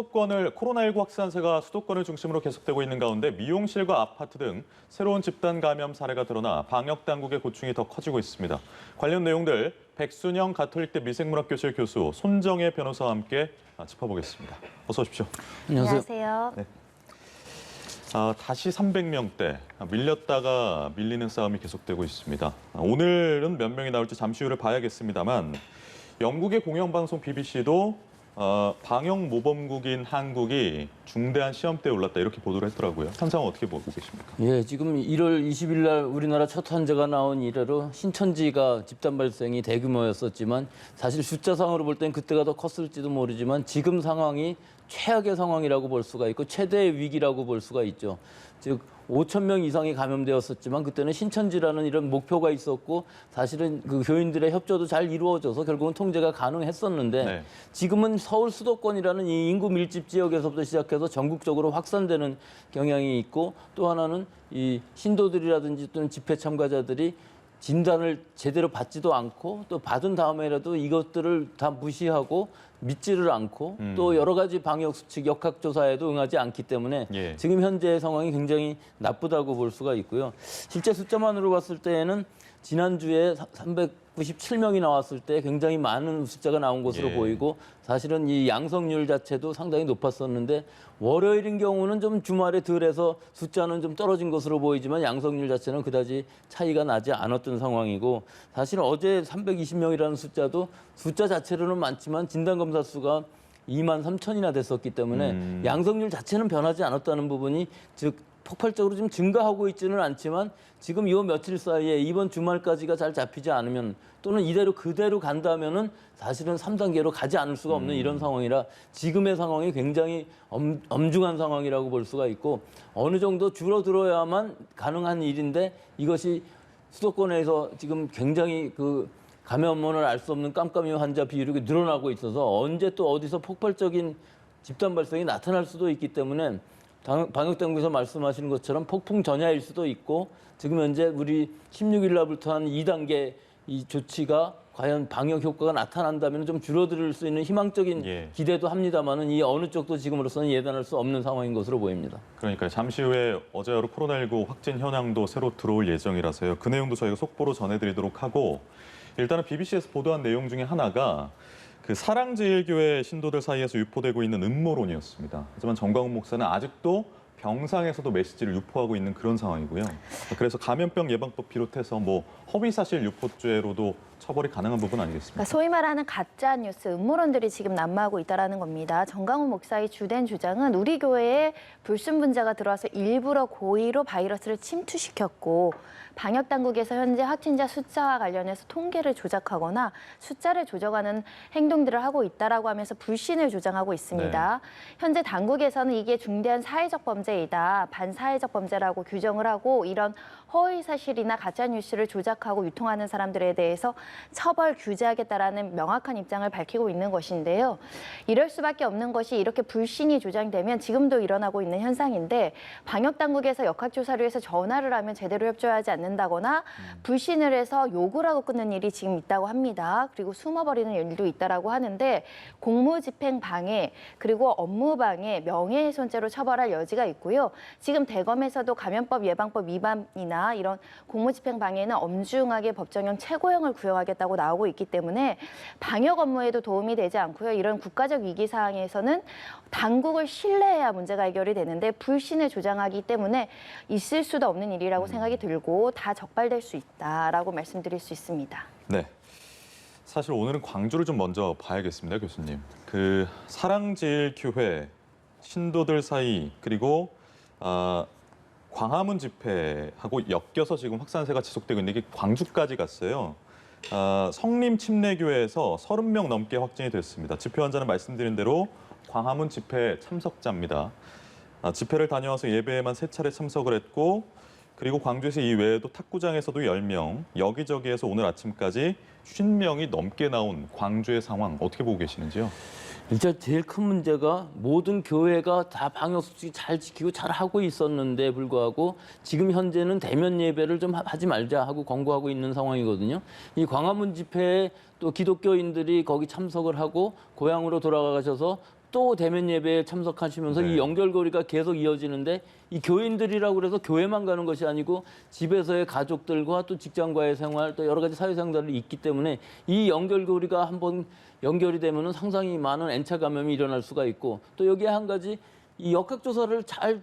코로나19 확산세가 수도권을 중심으로 계속되고 있는 가운데 미용실과 아파트 등 새로운 집단 감염 사례가 드러나 방역 당국의 고충이 더 커지고 있습니다. 관련 내용들 백순영 가톨릭대 미생물학교실 교수 손정혜 변호사와 함께 짚어보겠습니다. 어서 오십시오. 안녕하세요. 네. 다시 300명대, 밀렸다가 밀리는 싸움이 계속되고 있습니다. 오늘은 몇 명이 나올지 잠시 후를 봐야겠습니다만 영국의 공영방송 BBC도 방역 모범국인 한국이 중대한 시험대에 올랐다 이렇게 보도를 했더라고요. 현 상황 어떻게 보고 계십니까? 예, 지금 1월 20일 날 우리나라 첫 환자가 나온 이래로 신천지가 집단 발생이 대규모였었지만 사실 숫자상으로 볼 땐 그때가 더 컸을지도 모르지만 지금 상황이 최악의 상황이라고 볼 수가 있고 최대의 위기라고 볼 수가 있죠. 즉 5천 명 이상이 감염되었었지만 그때는 신천지라는 이런 목표가 있었고 사실은 그 교인들의 협조도 잘 이루어져서 결국은 통제가 가능했었는데 네. 지금은 서울 수도권이라는 이 인구 밀집 지역에서부터 시작해서 전국적으로 확산되는 경향이 있고 또 하나는 이 신도들이라든지 또는 집회 참가자들이 진단을 제대로 받지도 않고 또 받은 다음에라도 이것들을 다 무시하고 믿지를 않고 또 여러 가지 방역 수칙 역학조사에도 응하지 않기 때문에 예. 지금 현재의 상황이 굉장히 나쁘다고 볼 수가 있고요. 실제 숫자만으로 봤을 때에는 지난주에 397명이 나왔을 때 굉장히 많은 숫자가 나온 것으로 예. 보이고 사실은 이 양성률 자체도 상당히 높았었는데 월요일인 경우는 좀 주말에 덜해서 숫자는 좀 떨어진 것으로 보이지만 양성률 자체는 그다지 차이가 나지 않았던 상황이고 사실 어제 320명이라는 숫자도 숫자 자체로는 많지만 진단검사 수가 2만 3천이나 됐었기 때문에 양성률 자체는 변하지 않았다는 부분이 즉 폭발적으로 좀 증가하고 있지는 않지만 지금 이 며칠 사이에 이번 주말까지가 잘 잡히지 않으면 또는 이대로 그대로 간다면은 사실은 3단계로 가지 않을 수가 없는 이런 상황이라 지금의 상황이 굉장히 엄중한 상황이라고 볼 수가 있고 어느 정도 줄어들어야만 가능한 일인데 이것이 수도권에서 지금 굉장히 그 감염원을 알 수 없는 깜깜이 환자 비율이 늘어나고 있어서 언제 또 어디서 폭발적인 집단 발생이 나타날 수도 있기 때문에 방역당국에서 말씀하시는 것처럼 폭풍 전야일 수도 있고 지금 현재 우리 16일 날부터 한 2단계 이 조치가 과연 방역 효과가 나타난다면 좀 줄어들 수 있는 희망적인 기대도 합니다만은 이 어느 쪽도 지금으로서는 예단할 수 없는 상황인 것으로 보입니다. 그러니까 잠시 후에 어제 하루 코로나19 확진 현황도 새로 들어올 예정이라서요. 그 내용도 저희가 속보로 전해드리도록 하고 일단은 BBC에서 보도한 내용 중에 하나가 그 사랑제일교회 신도들 사이에서 유포되고 있는 음모론이었습니다. 하지만 정광훈 목사는 아직도 병상에서도 메시지를 유포하고 있는 그런 상황이고요. 그래서 감염병 예방법 비롯해서 뭐 허위사실 유포죄로도 처벌이 가능한 부분 아니겠습니까? 그러니까 소위 말하는 가짜 뉴스, 음모론들이 지금 난무하고 있다는 겁니다. 정광훈 목사의 주된 주장은 우리 교회에 불순분자가 들어와서 일부러 고의로 바이러스를 침투시켰고 방역 당국에서 현재 확진자 숫자와 관련해서 통계를 조작하거나 숫자를 조정하는 행동들을 하고 있다라고 하면서 불신을 조장하고 있습니다. 네. 현재 당국에서는 이게 중대한 사회적 범죄이다, 반사회적 범죄라고 규정을 하고 이런 허위 사실이나 가짜 뉴스를 조작하고 유통하는 사람들에 대해서 처벌 규제하겠다라는 명확한 입장을 밝히고 있는 것인데요. 이럴 수밖에 없는 것이 이렇게 불신이 조장되면 지금도 일어나고 있는 현상인데 방역 당국에서 역학조사를 위해서 전화를 하면 제대로 협조하지 않는다거나 불신을 해서 욕을 하고 끊는 일이 지금 있다고 합니다. 그리고 숨어버리는 일도 있다라고 하는데 공무집행 방해 그리고 업무 방해, 명예훼손죄로 처벌할 여지가 있고요. 지금 대검에서도 감염법 예방법 위반이나 이런 공무집행 방해는 엄중하게 법정형 최고형을 구형하겠다고 나오고 있기 때문에 방역 업무에도 도움이 되지 않고요. 이런 국가적 위기 상황에서는 당국을 신뢰해야 문제가 해결이 되는데 불신을 조장하기 때문에 있을 수도 없는 일이라고 생각이 들고 다 적발될 수 있다라고 말씀드릴 수 있습니다. 네. 사실 오늘은 광주를 좀 먼저 봐야겠습니다, 교수님. 그 사랑제일교회 신도들 사이 그리고 광화문 집회하고 엮여서 지금 확산세가 지속되고 있는데 이게 광주까지 갔어요. 성림침례교회에서 30명 넘게 확진이 됐습니다. 집회 환자는 말씀드린 대로 광화문 집회 참석자입니다. 집회를 다녀와서 예배에만 3차례 참석을 했고 그리고 광주에서 이 외에도 탁구장에서도 10명, 여기저기에서 오늘 아침까지 50명이 넘게 나온 광주의 상황 어떻게 보고 계시는지요? 일단 제일 큰 문제가 모든 교회가 다 방역수칙 잘 지키고 잘 하고 있었는데 불구하고 지금 현재는 대면 예배를 좀 하지 말자 하고 권고하고 있는 상황이거든요. 이 광화문 집회에 또 기독교인들이 거기 참석을 하고 고향으로 돌아가셔서 또 대면 예배에 참석하시면서 네. 이 연결고리가 계속 이어지는데 이 교인들이라고 그래서 교회만 가는 것이 아니고 집에서의 가족들과 또 직장과의 생활 또 여러 가지 사회생활이 있기 때문에 이 연결고리가 한번 연결이 되면은 상당히 많은 N차 감염이 일어날 수가 있고 또 여기에 한 가지 이 역학조사를 잘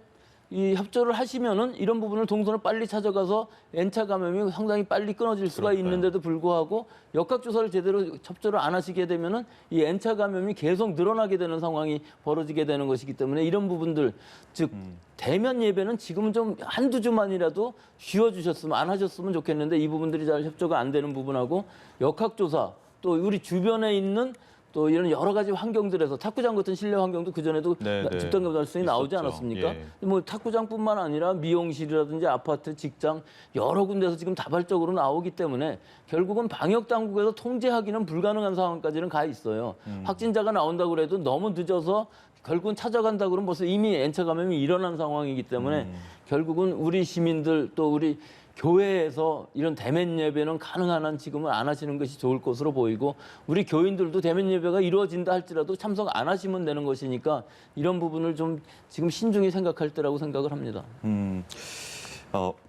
이 협조를 하시면은 이런 부분을 동선을 빨리 찾아가서 N차 감염이 상당히 빨리 끊어질 수가 그럴까요? 있는데도 불구하고 역학조사를 제대로 협조를 안 하시게 되면은 이 N차 감염이 계속 늘어나게 되는 상황이 벌어지게 되는 것이기 때문에 이런 부분들 즉 대면 예배는 지금은 좀 한두 주만이라도 쉬어주셨으면 안 하셨으면 좋겠는데 이 부분들이 잘 협조가 안 되는 부분하고 역학조사 또 우리 주변에 있는 또 이런 여러 가지 환경들에서 탁구장 같은 실내 환경도 그전에도 네, 네. 집단 감염성이 나오지 있었죠. 않았습니까? 예. 뭐 탁구장뿐만 아니라 미용실이라든지 아파트, 직장 여러 군데서 지금 다발적으로 나오기 때문에 결국은 방역 당국에서 통제하기는 불가능한 상황까지는 가 있어요. 확진자가 나온다고 해도 너무 늦어서 결국은 찾아간다고 그러면 벌써 이미 N차 감염이 일어난 상황이기 때문에 결국은 우리 시민들 또 우리 교회에서 이런 대면 예배는 가능한 한 지금은 안 하시는 것이 좋을 것으로 보이고 우리 교인들도 대면 예배가 이루어진다 할지라도 참석 안 하시면 되는 것이니까 이런 부분을 좀 지금 신중히 생각할 때라고 생각을 합니다.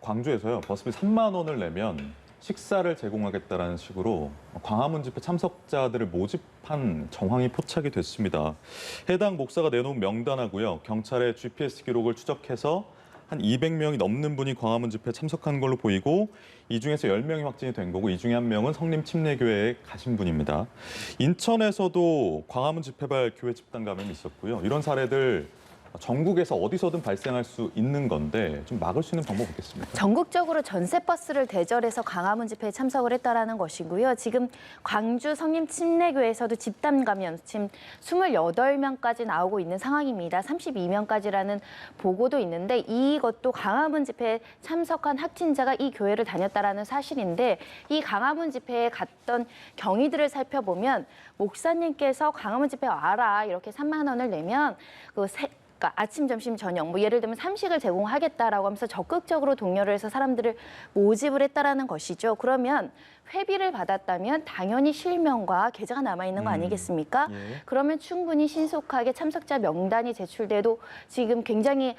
광주에서요. 버스비 3만 원을 내면 식사를 제공하겠다라는 식으로 광화문 집회 참석자들을 모집한 정황이 포착이 됐습니다. 해당 목사가 내놓은 명단하고요. 경찰의 GPS 기록을 추적해서 한 200명이 넘는 분이 광화문 집회에 참석한 걸로 보이고 이 중에서 10명이 확진이 된 거고 이 중에 한 명은 성림 침례교회에 가신 분입니다. 인천에서도 광화문 집회발 교회 집단 감염이 있었고요. 이런 사례들 전국에서 어디서든 발생할 수 있는 건데 좀 막을 수 있는 방법 없겠습니까? 전국적으로 전세버스를 대절해서 광화문 집회에 참석을 했다라는 것이고요. 지금 광주 성림 침례교회에서도 집단 감염 지금 28명까지 나오고 있는 상황입니다. 32명까지라는 보고도 있는데 이것도 광화문 집회에 참석한 확진자가 이 교회를 다녔다라는 사실인데 이 광화문 집회에 갔던 경위들을 살펴보면 목사님께서 광화문 집회에 와라 이렇게 3만 원을 내면 그러니까 아침, 점심, 저녁, 뭐 예를 들면 삼식을 제공하겠다라고 하면서 적극적으로 독려를 해서 사람들을 모집을 했다라는 것이죠. 그러면 회비를 받았다면 당연히 실명과 계좌가 남아있는 거 아니겠습니까? 예. 그러면 충분히 신속하게 참석자 명단이 제출돼도 지금 굉장히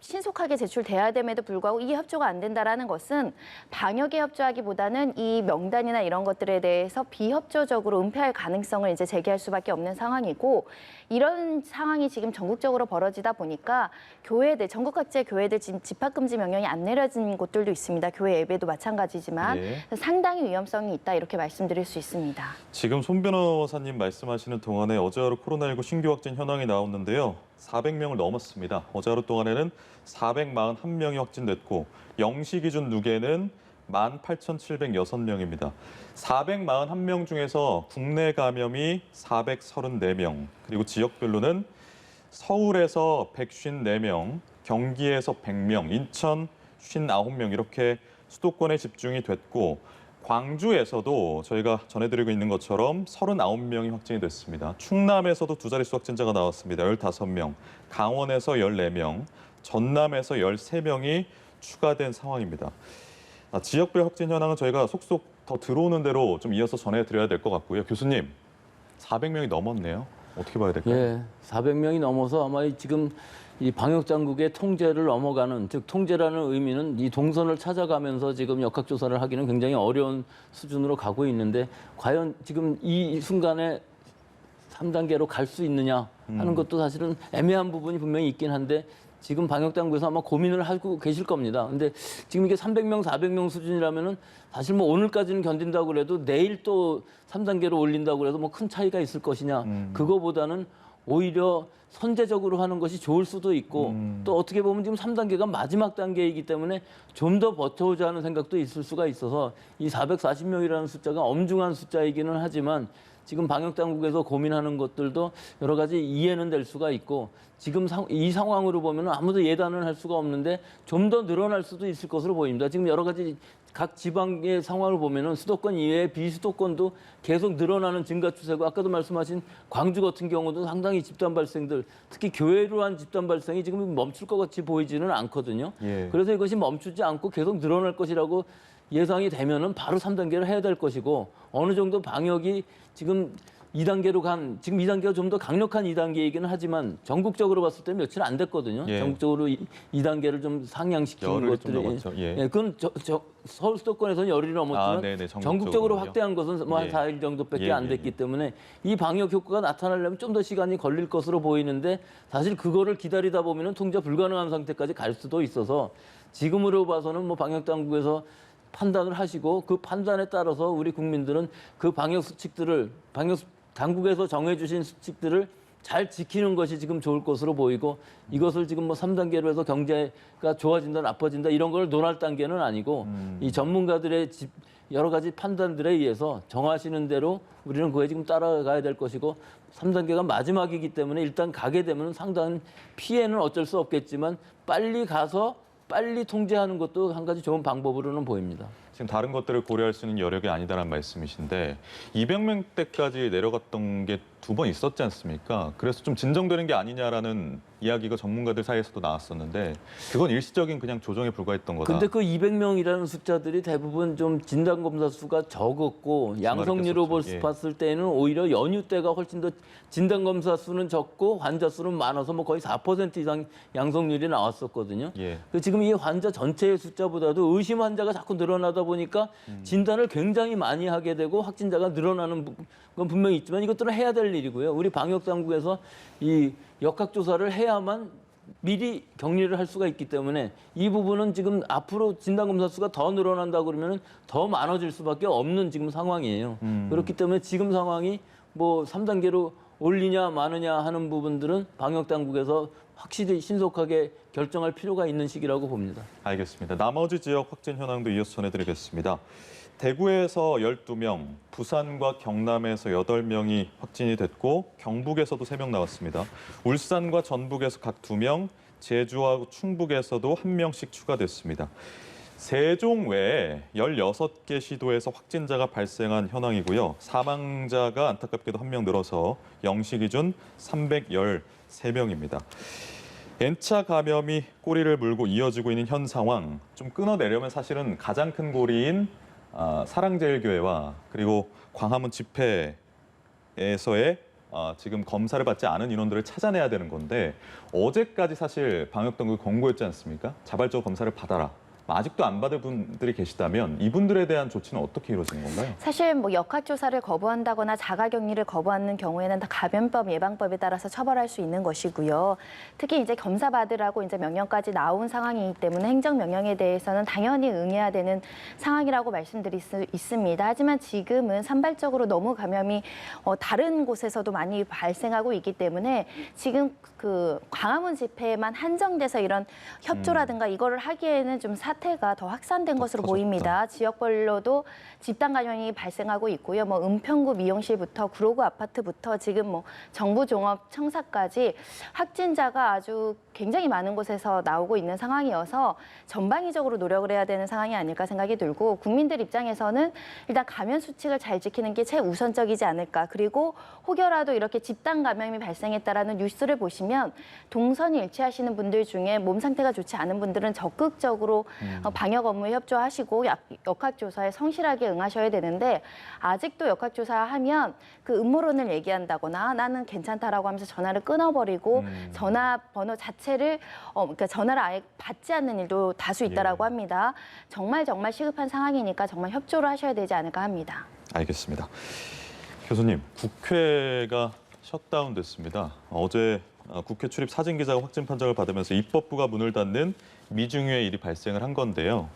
신속하게 제출돼야 됨에도 불구하고 이 협조가 안 된다라는 것은 방역에 협조하기보다는 이 명단이나 이런 것들에 대해서 비협조적으로 은폐할 가능성을 이제 제기할 수밖에 없는 상황이고 이런 상황이 지금 전국적으로 벌어지다 보니까 교회들, 전국 각지의 교회들 지금 집합금지 명령이 안 내려진 곳들도 있습니다. 교회 예배도 마찬가지지만 예. 상당히 위험성이 있다 이렇게 말씀드릴 수 있습니다. 지금 손 변호사님 말씀하시는 동안에 어제 하루 코로나19 신규 확진 현황이 나왔는데요. 400명을 넘었습니다. 어제 하루 동안에는 441명이 확진됐고 0시 기준 누계는 18,706명입니다. 441명 중에서 국내 감염이 434명, 그리고 지역별로는 서울에서 154명, 경기에서 100명, 인천 59명 이렇게 수도권에 집중이 됐고 광주에서도 저희가 전해드리고 있는 것처럼 39명이 확진이 됐습니다. 충남에서도 두 자릿수 확진자가 나왔습니다. 15명, 강원에서 14명, 전남에서 13명이 추가된 상황입니다. 지역별 확진 현황은 저희가 속속 더 들어오는 대로 좀 이어서 전해드려야 될 것 같고요. 교수님, 400명이 넘었네요. 어떻게 봐야 될까요? 예, 400명이 넘어서 아마 지금 이 방역 당국의 통제를 넘어가는 즉 통제라는 의미는 이 동선을 찾아가면서 지금 역학조사를 하기는 굉장히 어려운 수준으로 가고 있는데 과연 지금 이 순간에 3단계로 갈 수 있느냐 하는 것도 사실은 애매한 부분이 분명히 있긴 한데 지금 방역 당국에서 아마 고민을 하고 계실 겁니다. 근데 지금 이게 300명, 400명 수준이라면은 사실 뭐 오늘까지는 견딘다고 그래도 내일 또 3단계로 올린다고 그래도 뭐 큰 차이가 있을 것이냐. 그거보다는 오히려 선제적으로 하는 것이 좋을 수도 있고 또 어떻게 보면 지금 3단계가 마지막 단계이기 때문에 좀 더 버텨오자 하는 생각도 있을 수가 있어서 이 440명이라는 숫자가 엄중한 숫자이기는 하지만 지금 방역당국에서 고민하는 것들도 여러 가지 이해는 될 수가 있고 지금 이 상황으로 보면 아무도 예단을 할 수가 없는데 좀 더 늘어날 수도 있을 것으로 보입니다. 지금 여러 가지 각 지방의 상황을 보면은 수도권 이외에 비수도권도 계속 늘어나는 증가 추세고 아까도 말씀하신 광주 같은 경우도 상당히 집단 발생들 특히 교회로 한 집단 발생이 지금 멈출 것 같이 보이지는 않거든요. 예. 그래서 이것이 멈추지 않고 계속 늘어날 것이라고 예상이 되면은 바로 3단계를 해야 될 것이고 어느 정도 방역이 지금 2단계로 지금 2단계가 좀 더 강력한 2단계이기는 하지만 전국적으로 봤을 때 며칠 안 됐거든요. 예. 전국적으로 2단계를 좀 상향시키는 열흘이 좀 것들이. 넘었죠. 예. 그건 서울 수도권에서는 열흘이 넘었지만 네네, 전국적으로 확대한 것은 뭐 한 예. 4일 정도밖에 예, 안 예, 됐기 예. 때문에 이 방역 효과가 나타나려면 좀 더 시간이 걸릴 것으로 보이는데 사실 그거를 기다리다 보면은 통제 불가능한 상태까지 갈 수도 있어서 지금으로 봐서는 뭐 방역 당국에서 판단을 하시고 그 판단에 따라서 우리 국민들은 그 방역 수칙들을 방역 당국에서 정해주신 수칙들을 잘 지키는 것이 지금 좋을 것으로 보이고 이것을 지금 뭐 3단계로 해서 경제가 좋아진다 나빠진다 이런 걸 논할 단계는 아니고 이 전문가들의 여러 가지 판단들에 의해서 정하시는 대로 우리는 그에 지금 따라가야 될 것이고 3단계가 마지막이기 때문에 일단 가게 되면 상당한 피해는 어쩔 수 없겠지만 빨리 가서 빨리 통제하는 것도 한 가지 좋은 방법으로는 보입니다. 지금 다른 것들을 고려할 수 있는 여력이 아니다라는 말씀이신데 200명대까지 내려갔던 게 2번 있었지 않습니까? 그래서 좀 진정되는 게 아니냐라는 이야기가 전문가들 사이에서도 나왔었는데 그건 일시적인 그냥 조정에 불과했던 거다. 근데 그 200명이라는 숫자들이 대부분 좀 진단검사 수가 적었고 양성률로 예. 봤을 때는 오히려 연휴 때가 훨씬 더 진단검사 수는 적고 환자 수는 많아서 뭐 거의 4% 이상 양성률이 나왔었거든요. 예. 지금 이 환자 전체의 숫자보다도 의심 환자가 자꾸 늘어나다 보니까 진단을 굉장히 많이 하게 되고 확진자가 늘어나는 건 분명히 있지만 이것들은 해야 될 일이고요. 우리 방역 당국에서 이 역학조사를 해야만 미리 격리를 할 수가 있기 때문에 이 부분은 지금 앞으로 진단검사 수가 더 늘어난다 그러면 더 많아질 수밖에 없는 지금 상황이에요. 그렇기 때문에 지금 상황이 뭐 3단계로 올리냐 마느냐 하는 부분들은 방역 당국에서 확실히 신속하게 결정할 필요가 있는 시기라고 봅니다. 알겠습니다. 나머지 지역 확진 현황도 이어서 전해드리겠습니다. 대구에서 12명, 부산과 경남에서 8명이 확진이 됐고 경북에서도 3명 나왔습니다. 울산과 전북에서 각 2명, 제주와 충북에서도 1명씩 추가됐습니다. 세종 외에 16개 시도에서 확진자가 발생한 현황이고요. 사망자가 안타깝게도 1명 늘어서 0시 기준 313명입니다. N차 감염이 꼬리를 물고 이어지고 있는 현 상황 좀 끊어내려면 사실은 가장 큰 고리인 사랑제일교회와 그리고 광화문 집회에서의 지금 검사를 받지 않은 인원들을 찾아내야 되는 건데 어제까지 사실 방역당국이 권고했지 않습니까? 자발적으로 검사를 받아라. 아직도 안 받을 분들이 계시다면 이분들에 대한 조치는 어떻게 이루어지는 건가요? 사실 뭐 역학조사를 거부한다거나 자가격리를 거부하는 경우에는 다 감염법 예방법에 따라서 처벌할 수 있는 것이고요. 특히 이제 검사 받으라고 이제 명령까지 나온 상황이기 때문에 행정명령에 대해서는 당연히 응해야 되는 상황이라고 말씀드릴 수 있습니다. 하지만 지금은 산발적으로 너무 감염이 다른 곳에서도 많이 발생하고 있기 때문에 지금 그 광화문 집회에만 한정돼서 이런 협조라든가 이거를 하기에는 좀 사태가 더 확산된 것으로 커졌다. 보입니다. 지역별로도 집단 감염이 발생하고 있고요. 뭐 은평구 미용실부터 구로구 아파트부터 지금 뭐 정부 종합 청사까지 확진자가 아주 굉장히 많은 곳에서 나오고 있는 상황이어서 전방위적으로 노력을 해야 되는 상황이 아닐까 생각이 들고 국민들 입장에서는 일단 감염 수칙을 잘 지키는 게 최우선적이지 않을까. 그리고 혹여라도 이렇게 집단 감염이 발생했다라는 뉴스를 보시면 동선이 일치하시는 분들 중에 몸 상태가 좋지 않은 분들은 적극적으로 방역 업무에 협조하시고 역학조사에 성실하게 응하셔야 되는데 아직도 역학조사하면 그 음모론을 얘기한다거나 나는 괜찮다라고 하면서 전화를 끊어버리고 전화번호 자체를 그러니까 전화를 아예 받지 않는 일도 다수 있다라고 합니다. 정말 시급한 상황이니까 정말 협조를 하셔야 되지 않을까 합니다. 알겠습니다. 교수님, 국회가 셧다운됐습니다. 어제 국회 출입 사진 기자가 확진 판정을 받으면서 입법부가 문을 닫는 미중유의 일이 발생을 한 건데요.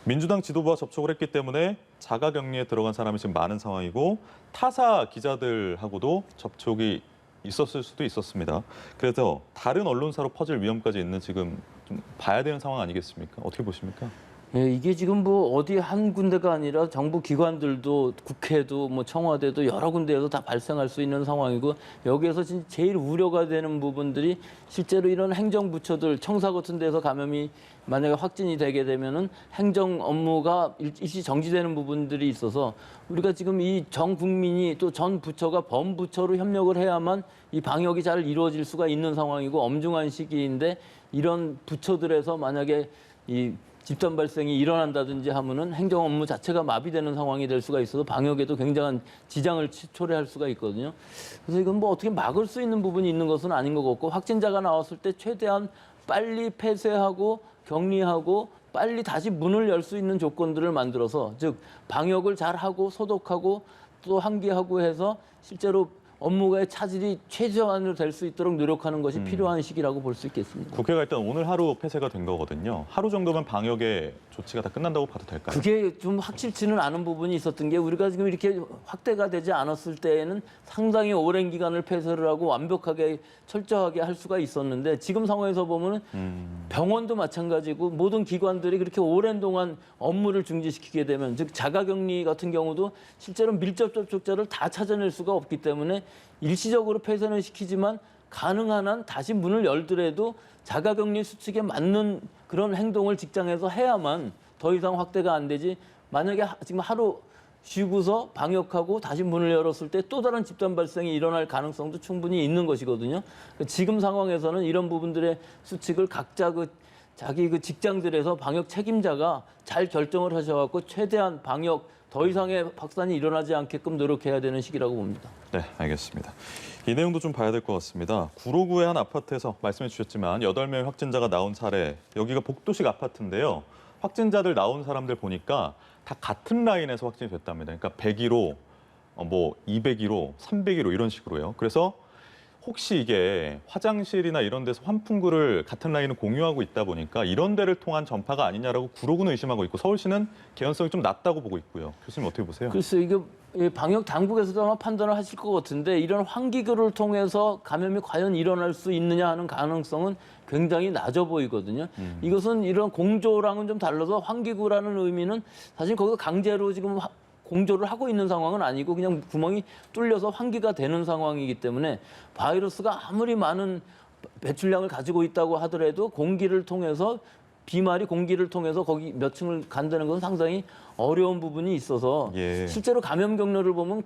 민주당 지도부와 접촉을 했기 때문에 자가격리에 들어간 사람이 지금 많은 상황이고 타사 기자들하고도 접촉이 있었을 수도 있었습니다. 그래서 다른 언론사로 퍼질 위험까지 있는 지금 좀 봐야 되는 상황 아니겠습니까? 어떻게 보십니까? 예, 이게 지금 뭐 어디 한 군데가 아니라 정부 기관들도 국회도 뭐 청와대도 여러 군데에서 다 발생할 수 있는 상황이고 여기에서 진짜 제일 우려가 되는 부분들이 실제로 이런 행정부처들 청사 같은 데서 감염이 만약에 확진이 되게 되면은 행정 업무가 일시 정지되는 부분들이 있어서 우리가 지금 이 전 국민이 또 전 부처가 범부처로 협력을 해야만 이 방역이 잘 이루어질 수가 있는 상황이고 엄중한 시기인데 이런 부처들에서 만약에 이 집단 발생이 일어난다든지 하면은 행정 업무 자체가 마비되는 상황이 될 수가 있어서 방역에도 굉장한 지장을 초래할 수가 있거든요. 그래서 이건 뭐 어떻게 막을 수 있는 부분이 있는 것은 아닌 것 같고 확진자가 나왔을 때 최대한 빨리 폐쇄하고 격리하고 빨리 다시 문을 열 수 있는 조건들을 만들어서 즉 방역을 잘하고 소독하고 또 환기하고 해서 실제로 업무의 차질이 최소한으로 될 수 있도록 노력하는 것이 필요한 시기라고 볼 수 있겠습니다. 국회가 일단 오늘 하루 폐쇄가 된 거거든요. 하루 정도면 방역의 조치가 다 끝난다고 봐도 될까요? 그게 좀 확실치는 않은 부분이 있었던 게 우리가 지금 이렇게 확대가 되지 않았을 때에는 상당히 오랜 기간을 폐쇄를 하고 완벽하게 철저하게 할 수가 있었는데 지금 상황에서 보면은 병원도 마찬가지고 모든 기관들이 그렇게 오랜 동안 업무를 중지시키게 되면 즉 자가격리 같은 경우도 실제로 밀접 접촉자를 다 찾아낼 수가 없기 때문에 일시적으로 폐쇄는 시키지만 가능한 한 다시 문을 열더라도 자가격리 수칙에 맞는 그런 행동을 직장에서 해야만 더 이상 확대가 안 되지 만약에 지금 하루 쉬고서 방역하고 다시 문을 열었을 때 또 다른 집단 발생이 일어날 가능성도 충분히 있는 것이거든요. 지금 상황에서는 이런 부분들의 수칙을 각자 자기 직장들에서 방역 책임자가 잘 결정을 하셔갖고 최대한 방역 더 이상의 확산이 일어나지 않게끔 노력해야 되는 시기라고 봅니다. 네, 알겠습니다. 이 내용도 좀 봐야 될 것 같습니다. 구로구의 한 아파트에서 말씀해 주셨지만 8명의 확진자가 나온 사례, 여기가 복도식 아파트인데요. 확진자들 나온 사람들 보니까 다 같은 라인에서 확진이 됐답니다. 그러니까 101호, 201호, 301호 이런 식으로요. 그래서 혹시 이게 화장실이나 이런 데서 환풍구를 같은 라인을 공유하고 있다 보니까 이런 데를 통한 전파가 아니냐라고 구로구는 의심하고 있고 서울시는 개연성이 좀 낮다고 보고 있고요. 교수님 어떻게 보세요? 글쎄 이게 방역 당국에서도 아마 판단을 하실 것 같은데 이런 환기구를 통해서 감염이 과연 일어날 수 있느냐 하는 가능성은 굉장히 낮아 보이거든요. 이것은 이런 공조랑은 좀 달라서 환기구라는 의미는 사실 거기서 강제로 지금 공조를 하고 있는 상황은 아니고 그냥 구멍이 뚫려서 환기가 되는 상황이기 때문에 바이러스가 아무리 많은 배출량을 가지고 있다고 하더라도 공기를 통해서 비말이 공기를 통해서 거기 몇 층을 간다는 건 상당히 어려운 부분이 있어서 예. 실제로 감염 경로를 보면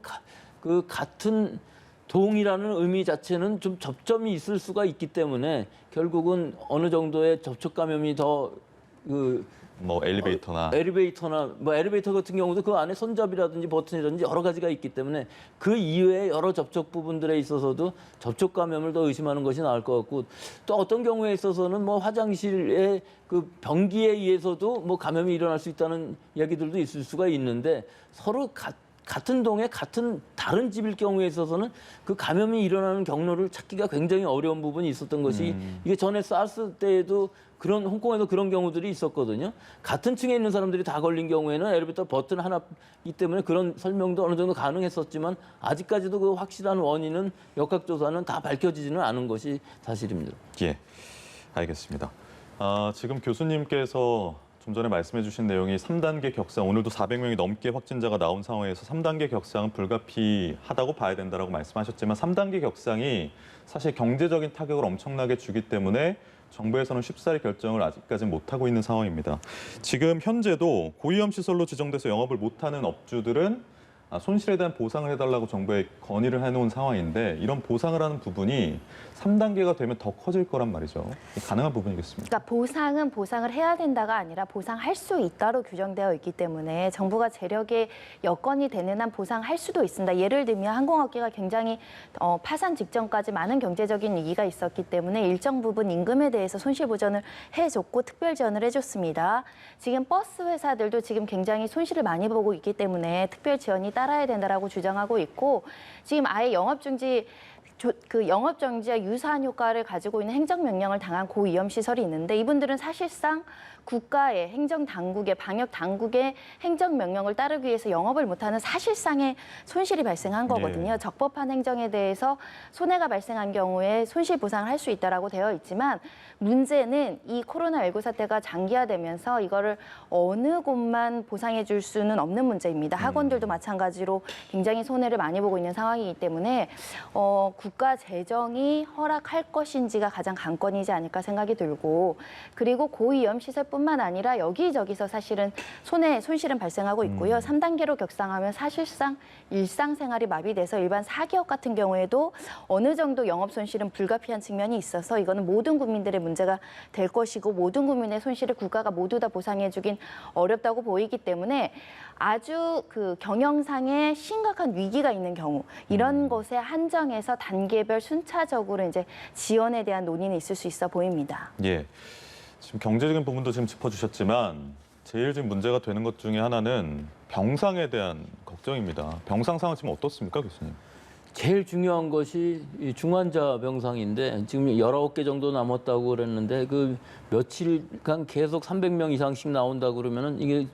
그 같은 동이라는 의미 자체는 좀 접점이 있을 수가 있기 때문에 결국은 어느 정도의 접촉 감염이 더 엘리베이터나 엘리베이터 같은 경우도 그 안에 손잡이라든지 버튼이라든지 여러 가지가 있기 때문에 그 이외의 여러 접촉 부분들에 있어서도 접촉 감염을 더 의심하는 것이 나을 것 같고 또 어떤 경우에 있어서는 화장실의 그 변기에 의해서도 감염이 일어날 수 있다는 얘기들도 있을 수가 있는데 서로 같은 동에 같은 다른 집일 경우에 있어서는 그 감염이 일어나는 경로를 찾기가 굉장히 어려운 부분이 있었던 것이 이게 전에 사스 때에도 홍콩에도 그런 경우들이 있었거든요. 같은 층에 있는 사람들이 다 걸린 경우에는 엘리베이터 버튼 하나이기 때문에 그런 설명도 어느 정도 가능했었지만 아직까지도 그 확실한 원인은 역학조사는 다 밝혀지지는 않은 것이 사실입니다. 예, 알겠습니다. 지금 교수님께서 좀 전에 말씀해 주신 내용이 3단계 격상, 오늘도 400명이 넘게 확진자가 나온 상황에서 3단계 격상은 불가피하다고 봐야 된다고 말씀하셨지만 3단계 격상이 사실 경제적인 타격을 엄청나게 주기 때문에 정부에서는 쉽사리 결정을 아직까지는 못하고 있는 상황입니다. 지금 현재도 고위험 시설로 지정돼서 영업을 못하는 업주들은 손실에 대한 보상을 해달라고 정부에 건의를 해놓은 상황인데 이런 보상을 하는 부분이 3단계가 되면 더 커질 거란 말이죠. 가능한 부분이겠습니다. 그러니까 보상은 보상을 해야 된다가 아니라 보상할 수 있다로 규정되어 있기 때문에 정부가 재력의 여건이 되는 한 보상할 수도 있습니다. 예를 들면 항공업계가 굉장히 파산 직전까지 많은 경제적인 위기가 있었기 때문에 일정 부분 임금에 대해서 손실 보전을 해줬고 특별 지원을 해줬습니다. 지금 버스 회사들도 지금 굉장히 손실을 많이 보고 있기 때문에 특별 지원이 따라야 된다라고 주장하고 있고 지금 아예 영업중지와 유사한 효과를 가지고 있는 행정명령을 당한 고위험 시설이 있는데 이분들은 사실상 국가의 행정당국의 방역당국의 행정명령을 따르기 위해서 영업을 못하는 사실상의 손실이 발생한 거거든요. 네. 적법한 행정에 대해서 손해가 발생한 경우에 손실보상을 할 수 있다라고 되어 있지만 문제는 이 코로나19 사태가 장기화되면서 이거를 어느 곳만 보상해 줄 수는 없는 문제입니다. 학원들도 마찬가지로 굉장히 손해를 많이 보고 있는 상황이기 때문에 국가 재정이 허락할 것인지가 가장 관건이지 않을까 생각이 들고, 그리고 고위험 시설뿐만 아니라 여기저기서 사실은 손실은 발생하고 있고요. 3단계로 격상하면 사실상 일상생활이 마비돼서 일반 사기업 같은 경우에도 어느 정도 영업 손실은 불가피한 측면이 있어서 이거는 모든 국민들의 문제가 될 것이고, 모든 국민의 손실을 국가가 모두 다 보상해주긴 어렵다고 보이기 때문에 아주 그 경영상의 심각한 위기가 있는 경우, 이런 것에 한정해서 단계별 순차적으로 이제 지원에 대한 논의는 있을 수 있어 보입니다. 예. 지금 경제적인 부분도 지금 짚어주셨지만 제일 지금 문제가 되는 것 중에 하나는 병상에 대한 걱정입니다. 병상 상황 지금 어떻습니까, 교수님? 제일 중요한 것이 이 중환자 병상인데 지금 19개 정도 남았다고 그랬는데 그 며칠간 계속 300명 이상씩 나온다고 그러면은 이게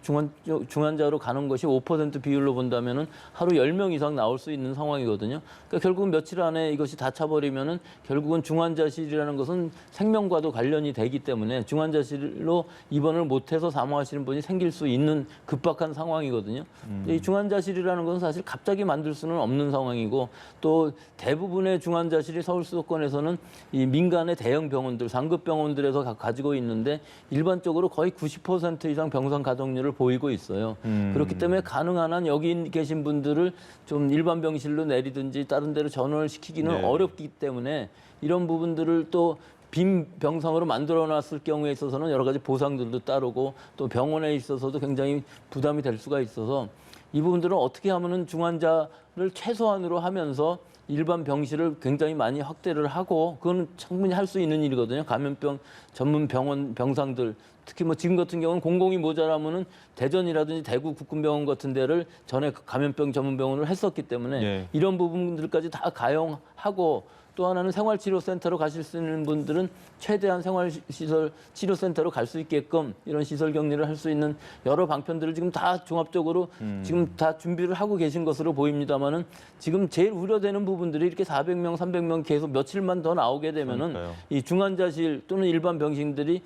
중환자로 가는 것이 5% 비율로 본다면은 하루 10명 이상 나올 수 있는 상황이거든요. 그러니까 결국은 며칠 안에 이것이 다 차버리면은 결국은 중환자실이라는 것은 생명과도 관련이 되기 때문에 중환자실로 입원을 못해서 사망하시는 분이 생길 수 있는 급박한 상황이거든요. 이 중환자실이라는 것은 사실 갑자기 만들 수는 없는 상황이고, 또 대부분의 중환자실이 서울 수도권에서는 이 민간의 대형 병원들, 상급 병원들에서 가지고 있는데 일반적으로 거의 90% 이상 병상 가동률을 보이고 있어요. 그렇기 때문에 가능한 한 여기 계신 분들을 좀 일반 병실로 내리든지 다른 데로 전원을 시키기는 네. 어렵기 때문에 이런 부분들을 또 빈 병상으로 만들어놨을 경우에 있어서는 여러 가지 보상들도 따르고 또 병원에 있어서도 굉장히 부담이 될 수가 있어서 이 부분들은 어떻게 하면은 중환자를 최소한으로 하면서 일반 병실을 굉장히 많이 확대를 하고, 그건 충분히 할 수 있는 일이거든요. 감염병 전문 병원 병상들, 특히 뭐 지금 같은 경우는 공공이 모자라면은 대전이라든지 대구 국군병원 같은 데를 전에 감염병 전문 병원을 했었기 때문에 예. 이런 부분들까지 다 가용하고, 또 하나는 생활치료센터로 가실 수 있는 분들은 최대한 생활시설 치료센터로 갈 수 있게끔 이런 시설 격리를 할 수 있는 여러 방편들을 지금 다 종합적으로 지금 다 준비를 하고 계신 것으로 보입니다만은, 지금 제일 우려되는 부분들이 이렇게 400명, 300명 계속 며칠만 더 나오게 되면은 그러니까요. 이 중환자실 또는 일반 병실들이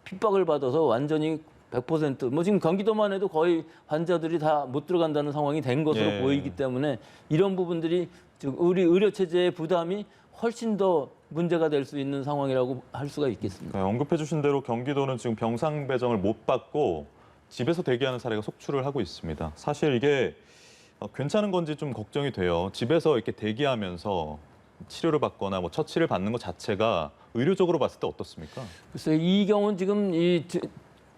핍박을 받아서 완전히 100%, 뭐 지금 경기도만 해도 거의 환자들이 다 못 들어간다는 상황이 된 것으로 예. 보이기 때문에 이런 부분들이 지금 우리 의료 체제의 부담이 훨씬 더 문제가 될 수 있는 상황이라고 할 수가 있겠습니다. 언급해 주신 대로 경기도는 지금 병상 배정을 못 받고 집에서 대기하는 사례가 속출을 하고 있습니다. 사실 이게 괜찮은 건지 좀 걱정이 돼요. 집에서 이렇게 대기하면서 치료를 받거나 뭐 처치를 받는 것 자체가 의료적으로 봤을 때 어떻습니까? 글쎄요, 이 경우는 지금 이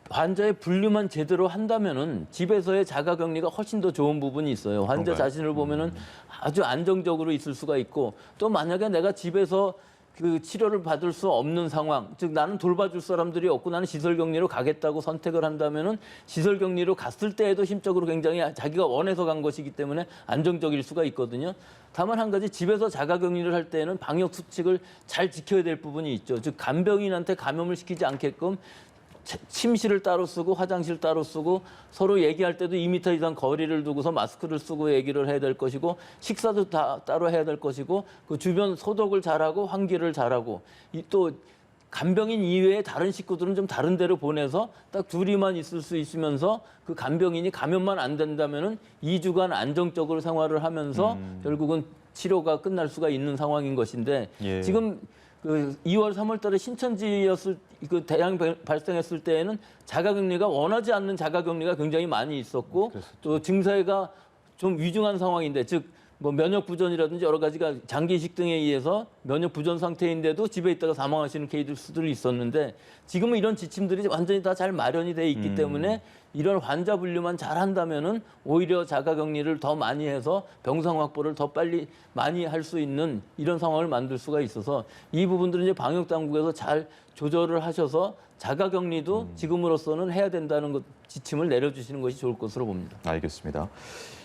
환자의 분류만 제대로 한다면은 집에서의 자가격리가 훨씬 더 좋은 부분이 있어요. 환자 그런가요? 자신을 보면은 아주 안정적으로 있을 수가 있고, 또 만약에 내가 집에서 그 치료를 받을 수 없는 상황, 즉 나는 돌봐줄 사람들이 없고 나는 시설격리로 가겠다고 선택을 한다면은 시설격리로 갔을 때에도 심적으로 굉장히 자기가 원해서 간 것이기 때문에 안정적일 수가 있거든요. 다만 한 가지, 집에서 자가격리를 할 때는 방역 수칙을 잘 지켜야 될 부분이 있죠. 즉 간병인한테 감염을 시키지 않게끔 침실을 따로 쓰고 화장실 따로 쓰고 서로 얘기할 때도 2m 이상 거리를 두고서 마스크를 쓰고 얘기를 해야 될 것이고, 식사도 다 따로 해야 될 것이고, 그 주변 소독을 잘하고 환기를 잘하고, 또 간병인 이외에 다른 식구들은 좀 다른 데로 보내서 딱 둘이만 있을 수 있으면서 그 간병인이 감염만 안 된다면은 2주간 안정적으로 생활을 하면서 결국은 치료가 끝날 수가 있는 상황인 것인데, 예. 지금 그 2월, 3월 달에 신천지였을 그 대량 발생했을 때에는 자가격리가 원하지 않는 자가격리가 굉장히 많이 있었고, 그랬었죠. 또 증세가 좀 위중한 상황인데, 즉 뭐 면역 부전이라든지 여러 가지가 장기 이식 등에 의해서 면역 부전 상태인데도 집에 있다가 사망하시는 케이스들이 있었는데, 지금은 이런 지침들이 완전히 다 잘 마련이 돼 있기 때문에 이런 환자 분류만 잘 한다면은 오히려 자가격리를 더 많이 해서 병상 확보를 더 빨리 많이 할 수 있는 이런 상황을 만들 수가 있어서, 이 부분들은 이제 방역 당국에서 잘 조절을 하셔서 자가격리도 지금으로서는 해야 된다는 것 지침을 내려주시는 것이 좋을 것으로 봅니다. 알겠습니다.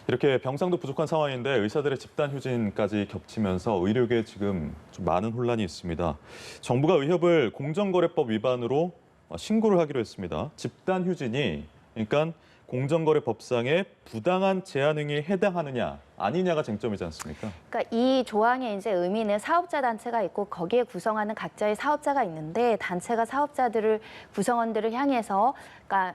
이렇게 병상도 부족한 상황인데 의사들의 집단 휴진까지 겹치면서 의료계에 지금 좀 많은 혼란이 있습니다. 정부가 의협을 공정거래법 위반으로 신고를 하기로 했습니다. 집단 휴진이 그러니까 공정거래법상의 부당한 제한 행위에 해당하느냐 아니냐가 쟁점이지 않습니까? 그러니까 이 조항의 이제 의미는 사업자 단체가 있고 거기에 구성하는 각자의 사업자가 있는데, 단체가 사업자들을 구성원들을 향해서 그러니까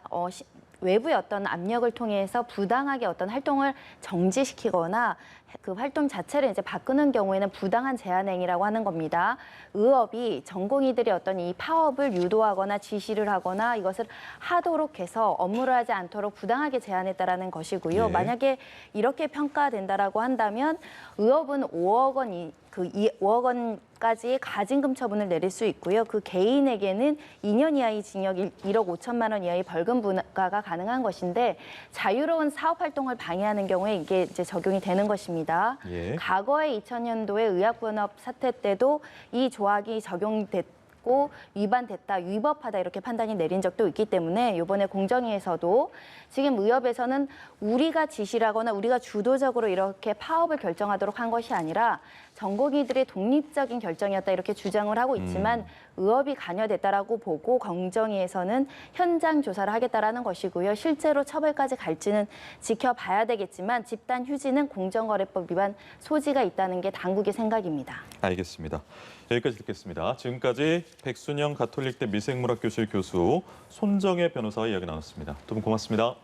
외부의 어떤 압력을 통해서 부당하게 어떤 활동을 정지시키거나 그 활동 자체를 이제 바꾸는 경우에는 부당한 제한 행위라고 하는 겁니다. 의업이 전공의들이 어떤 이 파업을 유도하거나 지시를 하거나 이것을 하도록 해서 업무를 하지 않도록 부당하게 제한했다라는 것이고요. 예. 만약에 이렇게 평가된다라고 한다면 의업은 5억 원 5억 원까지 가징금 처분을 내릴 수 있고요. 그 개인에게는 2년 이하의 징역 1억 5천만 원 이하의 벌금 부과가 가능한 것인데 자유로운 사업 활동을 방해하는 경우에 이게 이제 적용이 되는 것입니다. 예. 과거에 2000년도에 의약분업 사태 때도 이 조항이 적용됐고 위반됐다, 위법하다 이렇게 판단이 내린 적도 있기 때문에 이번에 공정위에서도 지금 의협에서는 우리가 지시를 하거나 우리가 주도적으로 이렇게 파업을 결정하도록 한 것이 아니라 전공의들의 독립적인 결정이었다 이렇게 주장을 하고 있지만 의협이 관여됐다라고 보고 공정위에서는 현장 조사를 하겠다라는 것이고요. 실제로 처벌까지 갈지는 지켜봐야 되겠지만 집단 휴지는 공정거래법 위반 소지가 있다는 게 당국의 생각입니다. 알겠습니다. 여기까지 듣겠습니다. 지금까지 백순영 가톨릭대 미생물학 교실 교수 손정혜 변호사와 이야기 나눴습니다. 두 분 고맙습니다.